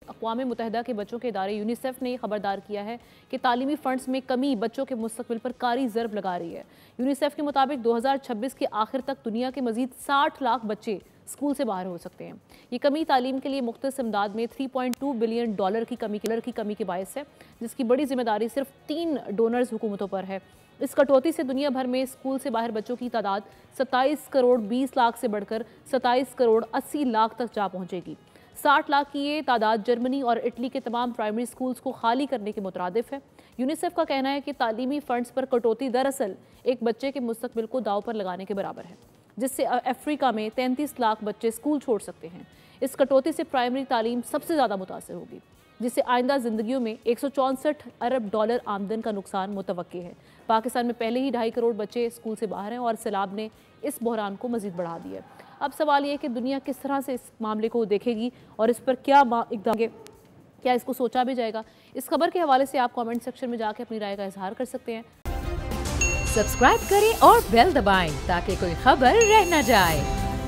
अक़वाम मुत्तहिदा के बच्चों के इदारे यूनिसेफ ने खबरदार किया है कि तालीमी फंड्स में कमी बच्चों के मुस्तकबिल पर कारी ज़रब लगा रही है। यूनिसेफ के मुताबिक 2026 के आखिर तक दुनिया के मजीद 60 लाख बच्चे स्कूल से बाहर हो सकते हैं। ये कमी तालीम के लिए मुख्तस इमदाद में $3.2 बिलियन की कमी के बायस है, जिसकी बड़ी जिम्मेदारी सिर्फ 3 डोनर्स हुकूमतों पर है। इस कटौती से दुनिया भर में स्कूल से बाहर बच्चों की तादाद 27 करोड़ 20 लाख से बढ़कर 27 करोड़ 80 लाख तक जा पहुंचेगी। 60 लाख की ये तादाद जर्मनी और इटली के तमाम प्राइमरी स्कूल्स को खाली करने के मुतरादिफ है। यूनिसेफ का कहना है कि तालीमी फंड्स पर कटौती दरअसल एक बच्चे के मुस्तकबिल को दाव पर लगाने के बराबर है, जिससे अफ्रीका में 33 लाख बच्चे स्कूल छोड़ सकते हैं। इस कटौती से प्राइमरी तालीम सबसे ज़्यादा मुतासर होगी, जिससे आइंदा ज़िंदगियों में $164 अरब आमदन का नुकसान मुतवक्की है। पाकिस्तान में पहले ही 2.5 करोड़ बच्चे स्कूल से बाहर हैं और सैलाब ने इस बहरान को मज़ीद बढ़ा दिया है। अब सवाल ये है कि दुनिया किस तरह से इस मामले को देखेगी और इस पर क्या इक़दाम, क्या इसको सोचा भी जाएगा। इस खबर के हवाले से आप कमेंट सेक्शन में जाके अपनी राय का इजहार कर सकते हैं। सब्सक्राइब करें और बेल दबाएं ताकि कोई खबर रह न जाए।